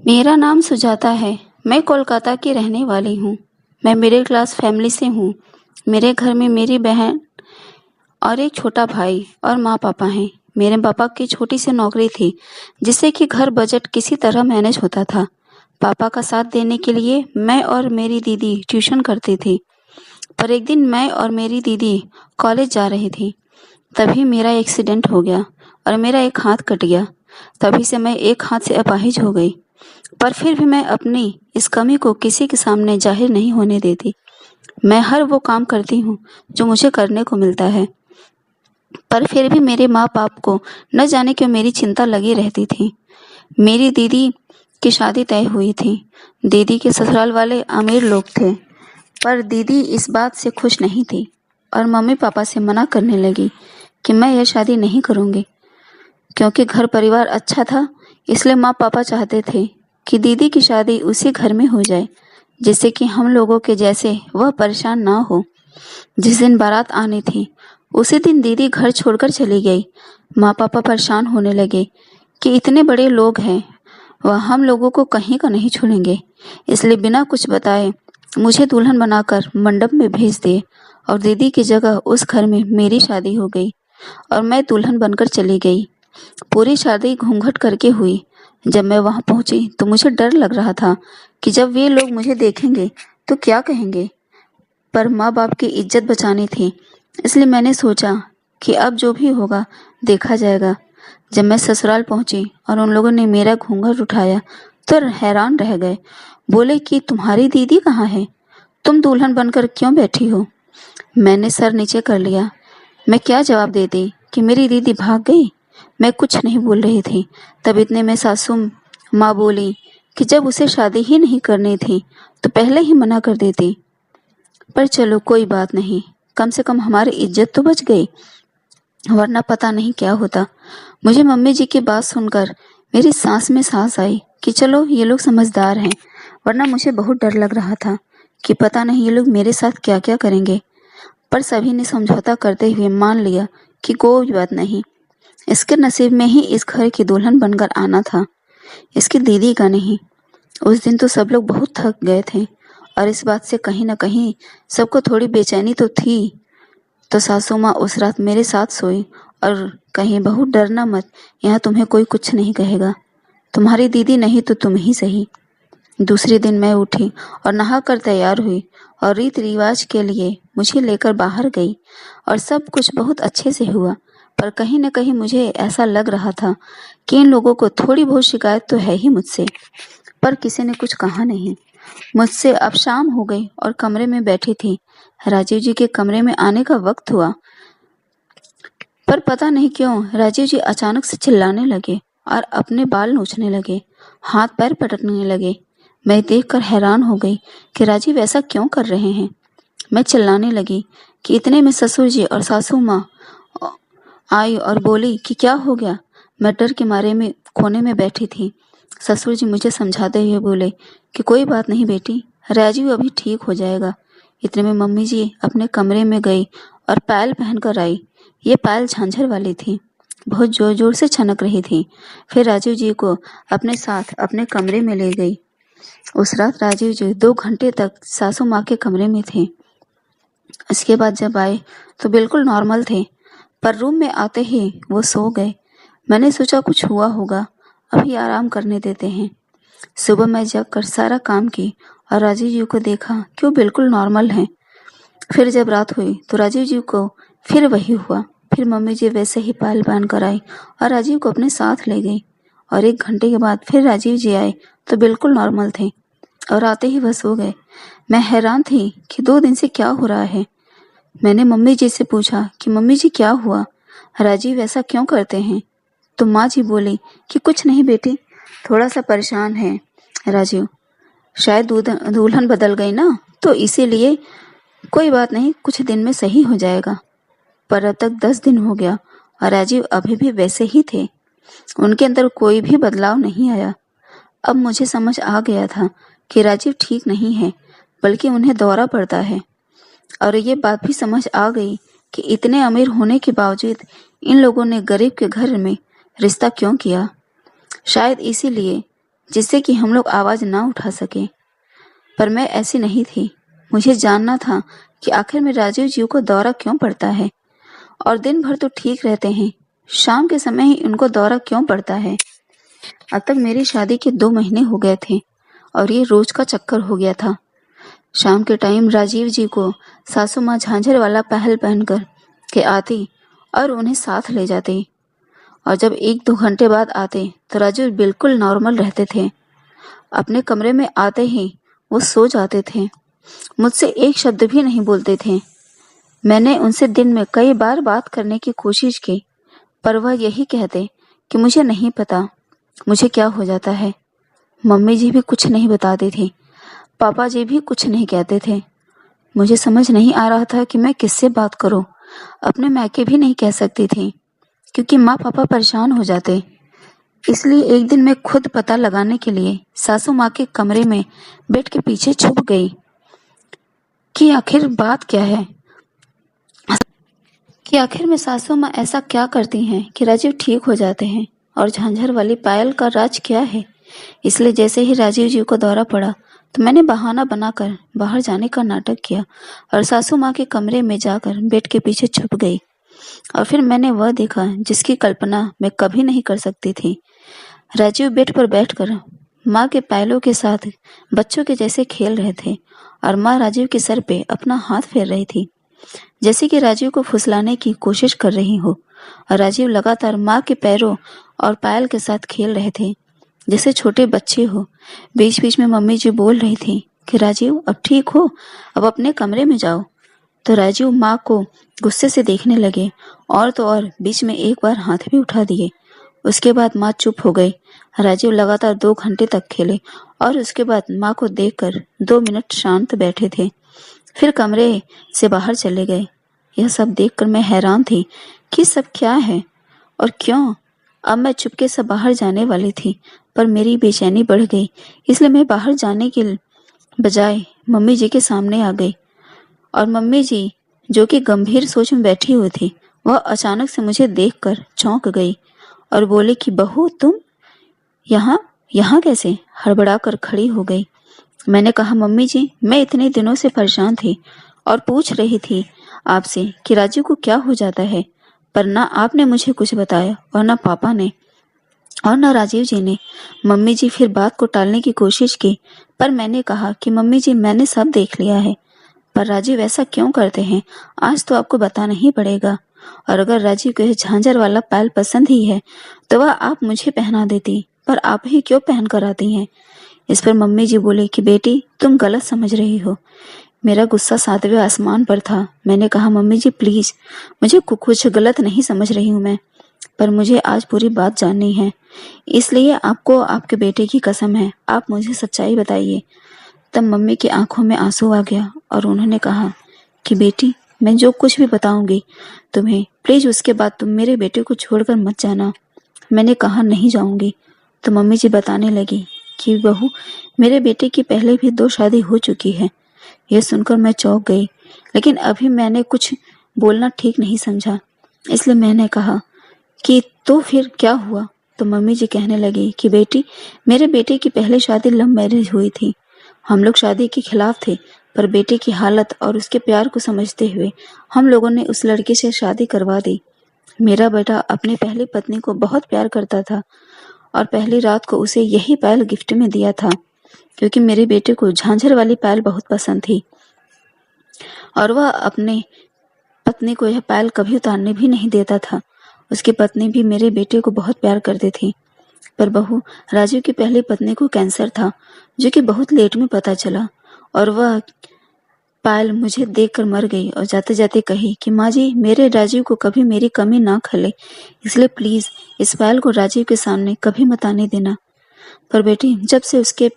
मेरा नाम सुजाता है। मैं कोलकाता की रहने वाली हूँ। मैं मिडिल क्लास फैमिली से हूँ। मेरे घर में मेरी बहन और एक छोटा भाई और माँ पापा हैं। मेरे पापा की छोटी सी नौकरी थी, जिससे कि घर बजट किसी तरह मैनेज होता था। पापा का साथ देने के लिए मैं और मेरी दीदी ट्यूशन करती थी। पर एक दिन मैं और मेरी दीदी कॉलेज जा रही थी। तभी मेरा एक्सीडेंट हो गया और मेरा एक हाथ कट गया। तभी से मैं एक हाथ से अपाहिज हो गई। पर फिर भी मैं अपनी इस कमी को किसी के सामने जाहिर नहीं होने देती। मैं हर वो काम करती हूँ जो मुझे करने को मिलता है। पर फिर भी मेरे माँ बाप को न जाने क्यों मेरी चिंता लगी रहती थी। मेरी दीदी की शादी तय हुई थी। दीदी के ससुराल वाले अमीर लोग थे, पर दीदी इस बात से खुश नहीं थी और मम्मी पापा से मना करने लगी कि मैं यह शादी नहीं करूँगी। क्योंकि घर परिवार अच्छा था, इसलिए माँ पापा चाहते थे कि दीदी की शादी उसी घर में हो जाए, जिससे कि हम लोगों के जैसे वह परेशान ना हो। जिस दिन बारात आनी थी, उसी दिन दीदी घर छोड़कर चली गई। माँ पापा परेशान होने लगे कि इतने बड़े लोग हैं, वह हम लोगों को कहीं का नहीं छोड़ेंगे। इसलिए बिना कुछ बताए मुझे दुल्हन बनाकर मंडप में भेज दिए और दीदी की जगह उस घर में मेरी शादी हो गई और मैं दुल्हन बनकर चली गई। पूरी शादी घूंघट करके हुई। जब मैं वहां पहुंची तो मुझे डर लग रहा था कि जब वे लोग मुझे देखेंगे तो क्या कहेंगे। पर माँ बाप की इज्जत बचानी थी, इसलिए मैंने सोचा कि अब जो भी होगा देखा जाएगा। जब मैं ससुराल पहुंची और उन लोगों ने मेरा घूंघट उठाया तो हैरान रह गए। बोले कि तुम्हारी दीदी कहाँ है? तुम दुल्हन बनकर क्यों बैठी हो? मैंने सर नीचे कर लिया। मैं क्या जवाब देती कि मेरी दीदी भाग गई? मैं कुछ नहीं बोल रही थी। तब इतने में सासू माँ बोली कि जब उसे शादी ही नहीं करनी थी तो पहले ही मना कर देती। पर चलो कोई बात नहीं, कम से कम हमारी इज्जत तो बच गई, वरना पता नहीं क्या होता। मुझे मम्मी जी की बात सुनकर मेरी सांस में सांस आई कि चलो ये लोग समझदार हैं, वरना मुझे बहुत डर लग रहा था कि पता नहीं ये लोग मेरे साथ क्या क्या करेंगे। पर सभी ने समझौता करते हुए मान लिया कि कोई बात नहीं, इसके नसीब में ही इस घर की दुल्हन बनकर आना था, इसकी दीदी का नहीं। उस दिन तो सब लोग बहुत थक गए थे और इस बात से कहीं न कहीं सबको थोड़ी बेचैनी तो थी। तो सासू माँ उस रात मेरे साथ सोई और कहीं बहू डरना मत, यहाँ तुम्हें कोई कुछ नहीं कहेगा, तुम्हारी दीदी नहीं तो तुम ही सही। दूसरे दिन मैं उठी और नहाकर तैयार हुई और रीत रिवाज के लिए मुझे लेकर बाहर गई और सब कुछ बहुत अच्छे से हुआ। पर कहीं न कहीं मुझे ऐसा लग रहा था कि इन लोगों को थोड़ी बहुत शिकायत तो है ही मुझसे, पर किसी ने कुछ कहा नहीं मुझसे। अब शाम हो गई और कमरे में बैठी थी। राजीव जी के कमरे में आने का वक्त हुआ, पर पता नहीं क्यों राजीव जी अचानक से चिल्लाने लगे और अपने बाल नोचने लगे, हाथ पैर पटकने लगे। मैं देखकर हैरान हो गई कि राजीव ऐसा क्यों कर रहे हैं। मैं चिल्लाने लगी कि इतने में ससुर जी और सासू माँ आई और बोली कि क्या हो गया। मैं डर के मारे में कोने में बैठी थी। ससुर जी मुझे समझाते हुए बोले कि कोई बात नहीं बेटी, राजीव अभी ठीक हो जाएगा। इतने में मम्मी जी अपने कमरे में गई और पायल पहनकर आई। ये पायल झांझर वाली थी, बहुत जोर जोर से छनक रही थी। फिर राजीव जी को अपने साथ अपने कमरे में ले गई। उस रात राजीव जी 2 घंटे तक सासू माँ के कमरे में थे। इसके बाद जब आए तो बिल्कुल नॉर्मल थे, पर रूम में आते ही वो सो गए। मैंने सोचा कुछ हुआ होगा, अभी आराम करने देते हैं। सुबह मैं जगकर सारा काम की और राजीव जी को देखा कि वो बिल्कुल नॉर्मल हैं। फिर जब रात हुई तो राजीव जी को फिर वही हुआ। फिर मम्मी जी वैसे ही पायल बांध कर आई और राजीव को अपने साथ ले गई और 1 घंटे के बाद फिर राजीव जी आए तो बिल्कुल नॉर्मल थे और आते ही बस हो गए। मैं हैरान थी कि 2 दिन से क्या हो रहा है। मैंने मम्मी जी से पूछा कि मम्मी जी क्या हुआ, राजीव ऐसा क्यों करते हैं? तो माँ जी बोली कि कुछ नहीं बेटी, थोड़ा सा परेशान है राजीव, शायद दुल्हन बदल गई ना, तो इसीलिए। कोई बात नहीं, कुछ दिन में सही हो जाएगा। पर अब तक 10 दिन हो गया और राजीव अभी भी वैसे ही थे, उनके अंदर कोई भी बदलाव नहीं आया। अब मुझे समझ आ गया था कि राजीव ठीक नहीं है, बल्कि उन्हें दौरा पड़ता है। और ये बात भी समझ आ गई कि इतने अमीर होने के बावजूद इन लोगों ने गरीब के घर में रिश्ता क्यों किया। शायद इसीलिए जिससे कि हम लोग आवाज़ ना उठा सके। पर मैं ऐसी नहीं थी। मुझे जानना था कि आखिर में राजीव जी को दौरा क्यों पड़ता है, और दिन भर तो ठीक रहते हैं, शाम के समय ही उनको दौरा क्यों पड़ता है। अब तक मेरी शादी के 2 महीने हो गए थे और ये रोज का चक्कर हो गया था। शाम के टाइम राजीव जी को सासू माँ झांझर वाला पहल पहनकर के आती और उन्हें साथ ले जाते, और जब 1-2 घंटे बाद आते तो राजीव बिल्कुल नॉर्मल रहते थे। अपने कमरे में आते ही वो सो जाते थे, मुझसे एक शब्द भी नहीं बोलते थे। मैंने उनसे दिन में कई बार बात करने की कोशिश की, पर वह यही कहते कि मुझे नहीं पता मुझे क्या हो जाता है। मम्मी जी भी कुछ नहीं बताती थी, पापा जी भी कुछ नहीं कहते थे। मुझे समझ नहीं आ रहा था कि मैं किससे बात करूं। अपने मायके भी नहीं कह सकती थी क्योंकि माँ पापा परेशान हो जाते। इसलिए एक दिन मैं खुद पता लगाने के लिए सासू माँ के कमरे में बेड के पीछे छुप गई कि आखिर बात क्या है, कि आखिर में सासू माँ ऐसा क्या करती हैं कि राजीव ठीक हो जाते हैं, और झांझर वाली पायल का राज क्या है। इसलिए जैसे ही राजीव जी को दौरा पड़ा तो मैंने बहाना बनाकर बाहर जाने का नाटक किया और सासू माँ के कमरे में जाकर बेड के पीछे छुप गई। और फिर मैंने वह देखा जिसकी कल्पना मैं कभी नहीं कर सकती थी। राजीव बेड पर बैठकर माँ के पायलों के साथ बच्चों के जैसे खेल रहे थे और माँ राजीव के सर पे अपना हाथ फेर रही थी, जैसे कि राजीव को फुसलाने की कोशिश कर रही हो। और राजीव लगातार माँ के पैरों और पायल के साथ खेल रहे थे जैसे छोटे बच्चे हो। बीच बीच में मम्मी जी बोल रही थी कि राजीव अब ठीक हो, अब अपने कमरे में जाओ। तो राजीव माँ को गुस्से से देखने लगे और तो और बीच में एक बार हाथ भी उठा दिए। उसके बाद माँ चुप हो गई। राजीव लगातार 2 घंटे तक खेले और उसके बाद माँ को देखकर 2 मिनट शांत बैठे थे, फिर कमरे से बाहर चले गए। यह सब देखकर मैं हैरान थी कि सब क्या है और क्यों। अब मैं चुपके से बाहर जाने वाली थी, पर मेरी बेचैनी बढ़ गई, इसलिए मैं बाहर जाने के बजाय मम्मी जी के सामने आ गई। और मम्मी जी, जो कि गंभीर सोच में बैठी हुई थी, वह अचानक से मुझे देखकर चौंक गई और बोली कि बहू तुम यहाँ यहाँ कैसे। हड़बड़ाकर खड़ी हो गई। मैंने कहा मम्मी जी, मैं इतने दिनों से परेशान थी और पूछ रही थी आपसे कि राजू को क्या हो जाता है, पर ना आपने मुझे कुछ बताया और ना पापा ने और ना राजीव जी ने। मम्मी जी फिर बात को टालने की कोशिश की, पर मैंने कहा कि मम्मी जी मैंने सब देख लिया है, पर राजीव ऐसा क्यों करते हैं आज तो आपको बताना ही पड़ेगा। और अगर राजीव को यह झांझर वाला पायल पसंद ही है तो वह आप मुझे पहना देती, पर आप ही क्यों पहन कर आती हैं। इस पर मम्मी जी बोले कि बेटी तुम गलत समझ रही हो। मेरा गुस्सा 7वें आसमान पर था। मैंने कहा मम्मी जी प्लीज, मुझे कुछ गलत नहीं समझ रही हूँ मैं, पर मुझे आज पूरी बात जाननी है, इसलिए आपको आपके बेटे की कसम है आप मुझे सच्चाई बताइए। तब मम्मी की आंखों में आंसू आ गया और उन्होंने कहा कि बेटी मैं जो कुछ भी बताऊंगी तुम्हें, प्लीज उसके बाद तुम मेरे बेटे को छोड़कर मत जाना। मैंने कहा नहीं जाऊंगी। तो मम्मी जी बताने लगी कि बहू मेरे बेटे की पहले भी 2 शादी हो चुकी है। यह सुनकर मैं चौंक गई, लेकिन अभी मैंने कुछ बोलना ठीक नहीं समझा, इसलिए मैंने कहा कि तो फिर क्या हुआ। तो मम्मी जी कहने लगी कि बेटी मेरे बेटे की पहले शादी लव मैरिज हुई थी। हम लोग शादी के खिलाफ थे, पर बेटे की हालत और उसके प्यार को समझते हुए हम लोगों ने उस लड़के से शादी करवा दी। मेरा बेटा अपनी पहली पत्नी को बहुत प्यार करता था और पहली रात को उसे यही पायल गिफ्ट में दिया था, क्योंकि मेरे बेटे को झांझर वाली पायल बहुत पसंद थी और वह अपने पत्नी को यह पायल कभी उतारने भी नहीं देता था। उसकी पत्नी भी मेरे बेटे को बहुत प्यार करती थी, पर बहू राजू की पहली पत्नी को कैंसर था, जो कि बहुत लेट में पता चला, और वह पायल मुझे देखकर मर गई और जाते जाते कही कि माँ जी मेरे राजीव को कभी मेरी कमी ना खले, इसलिए प्लीज इस पायल को राजीव के सामने कभी मत आने देना। पर बेटी जब से उसके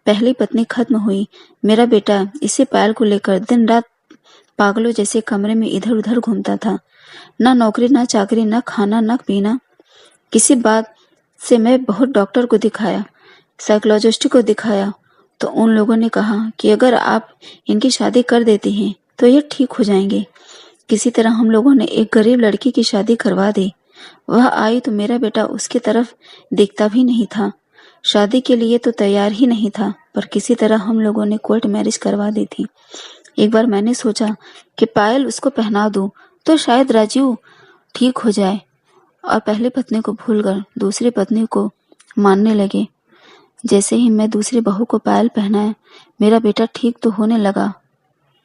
पहली पत्नी खत्म हुई, मेरा बेटा इसी पायल को लेकर दिन रात पागलों जैसे कमरे में इधर उधर घूमता था। ना नौकरी ना चाकरी, ना खाना ना पीना। किसी बात से मैं बहुत डॉक्टर को दिखाया, साइकोलॉजिस्ट को दिखाया, तो उन लोगों ने कहा कि अगर आप इनकी शादी कर देती हैं तो ये ठीक हो जाएंगे। किसी तरह हम लोगों ने एक गरीब लड़की की शादी करवा दी। वह आई तो मेरा बेटा उसकी तरफ देखता भी नहीं था। शादी के लिए तो तैयार ही नहीं था, पर किसी तरह हम लोगों ने कोर्ट मैरिज करवा दी थी। एक बार मैंने सोचा कि पायल उसको पहना दूं तो शायद राजीव ठीक हो जाए और पहली पत्नी को भूलकर दूसरी पत्नी को मानने लगे। जैसे ही मैं दूसरी बहू को पायल पहनाया, मेरा बेटा ठीक तो होने लगा,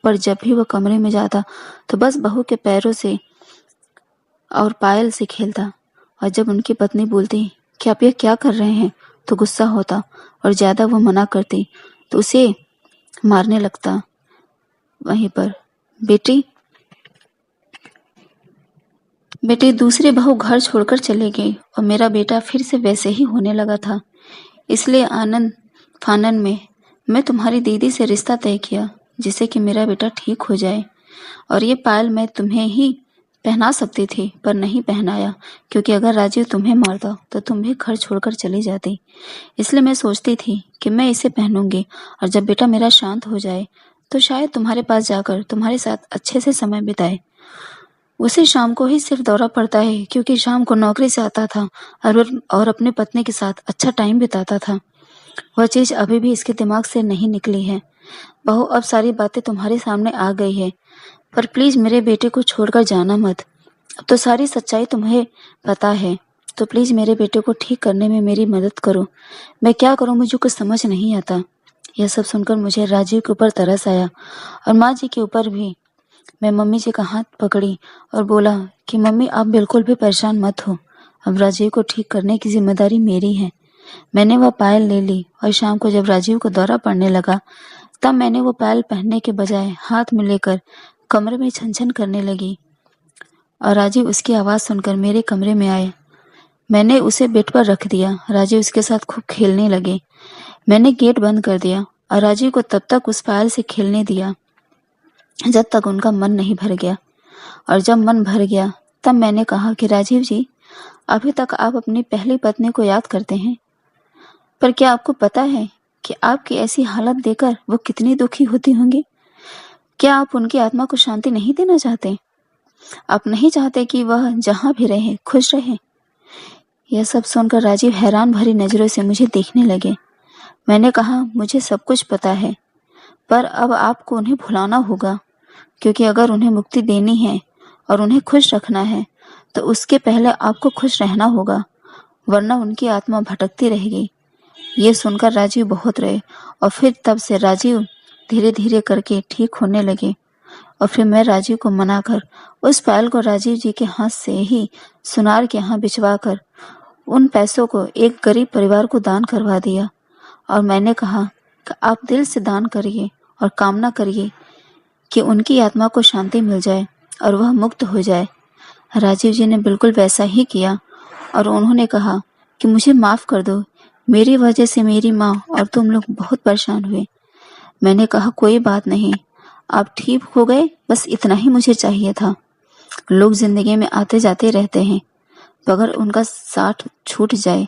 पर जब भी वह कमरे में जाता तो बस बहू के पैरों से और पायल से खेलता। और जब उनकी पत्नी बोलती कि आप ये क्या कर रहे हैं, तो गुस्सा होता और ज्यादा वो मना करती तो उसे मारने लगता। वहीं पर बेटी दूसरी बहू घर छोड़कर चले गई और मेरा बेटा फिर से वैसे ही होने लगा था। इसलिए आनंद फानन में मैं तुम्हारी दीदी से रिश्ता तय किया, जिससे कि मेरा बेटा ठीक हो जाए। और ये पायल मैं तुम्हें ही पहना सकती थी, पर नहीं पहनाया, क्योंकि अगर राजीव तुम्हें मारता तो तुम भी घर छोड़कर चली जाती। इसलिए मैं सोचती थी कि मैं इसे पहनूंगी और जब बेटा मेरा शांत हो जाए तो शायद तुम्हारे पास जाकर तुम्हारे साथ अच्छे से समय बिताए। उसे शाम को ही सिर्फ दौरा पड़ता है, क्योंकि शाम को नौकरी से आता था और अपने पत्नी के साथ अच्छा टाइम बिताता था। वह चीज अभी भी इसके दिमाग से नहीं निकली है। बहू, अब सारी बातें तुम्हारे सामने आ गई है, पर प्लीज मेरे बेटे को छोड़कर जाना मत। अब तो सारी सच्चाई तुम्हें पता है, तो प्लीज मेरे बेटे को ठीक करने में मेरी मदद करो। मैं क्या करूं, मुझे कुछ समझ नहीं आता। यह सब सुनकर मुझे राजीव के ऊपर तरस आया और माँ जी के ऊपर भी। मैं मम्मी जी का हाथ पकड़ी और बोला कि मम्मी, आप बिल्कुल भी परेशान मत हो, अब राजीव को ठीक करने की जिम्मेदारी मेरी है। मैंने वह पायल ले ली और शाम को जब राजीव को दौरा पड़ने लगा तब मैंने वो पायल पहनने के बजाय हाथ में लेकर कमरे में छन छन करने लगी और राजीव उसकी आवाज सुनकर मेरे कमरे में आए। मैंने उसे बेड पर रख दिया। राजीव उसके साथ खूब खेलने लगे। मैंने गेट बंद कर दिया और राजीव को तब तक उस पायल से खेलने दिया जब तक उनका मन नहीं भर गया। और जब मन भर गया तब मैंने कहा कि राजीव जी, अभी तक आप अपनी पहली पत्नी को याद करते हैं, पर क्या आपको पता है कि आपकी ऐसी हालत देखकर वो कितनी दुखी होती होंगी? क्या आप उनकी आत्मा को शांति नहीं देना चाहते? आप नहीं चाहते कि वह जहां भी रहे खुश रहे? यह सब सुनकर राजीव हैरान भरी नजरों से मुझे देखने लगे। मैंने कहा, मुझे सब कुछ पता है, पर अब आपको उन्हें भुलाना होगा, क्योंकि अगर उन्हें मुक्ति देनी है और उन्हें खुश रखना है तो उसके पहले आपको खुश रहना होगा, वरना उनकी आत्मा भटकती रहेगी। ये सुनकर राजीव बहुत रोए और फिर तब से राजीव धीरे धीरे करके ठीक होने लगे। और फिर मैं राजीव को मनाकर उस पायल को राजीव जी के हाथ से ही सुनार के यहाँ भिजवा कर उन पैसों को एक गरीब परिवार को दान करवा दिया। और मैंने कहा कि आप दिल से दान करिए और कामना करिए कि उनकी आत्मा को शांति मिल जाए और वह मुक्त हो जाए। राजीव जी ने बिल्कुल वैसा ही किया और उन्होंने कहा कि मुझे माफ कर दो, मेरी वजह से मेरी माँ और तुम लोग बहुत परेशान हुए। मैंने कहा, कोई बात नहीं, आप ठीक हो गए, बस इतना ही मुझे चाहिए था। लोग जिंदगी में आते जाते रहते हैं, तो अगर उनका साथ छूट जाए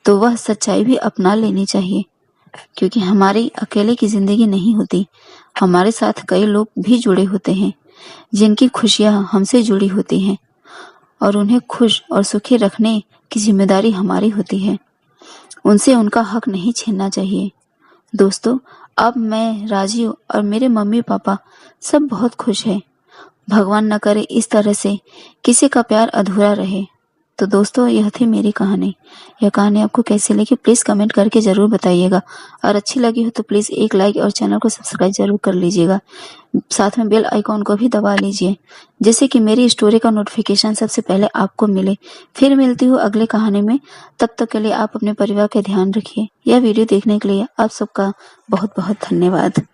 तो वह सच्चाई भी अपना लेनी चाहिए, क्योंकि हमारी अकेले की जिंदगी नहीं होती, हमारे साथ कई लोग भी जुड़े होते हैं जिनकी खुशियां हमसे जुड़ी होती हैं और उन्हें खुश और सुखी रखने की जिम्मेदारी हमारी होती है। उनसे उनका हक नहीं छीनना चाहिए। दोस्तों, अब मैं, राजीव और मेरे मम्मी पापा सब बहुत खुश हैं। भगवान न करे इस तरह से किसी का प्यार अधूरा रहे। तो दोस्तों, यह थी मेरी कहानी। यह कहानी आपको कैसी लगी प्लीज कमेंट करके जरूर बताइएगा, और अच्छी लगी हो तो प्लीज एक लाइक और चैनल को सब्सक्राइब जरूर कर लीजिएगा। साथ में बेल आइकॉन को भी दबा लीजिए, जिससे कि मेरी स्टोरी का नोटिफिकेशन सबसे पहले आपको मिले। फिर मिलती हूँ अगले कहानी में। तब तक के लिए आप अपने परिवार का ध्यान रखिए। यह वीडियो देखने के लिए आप सबका बहुत बहुत धन्यवाद।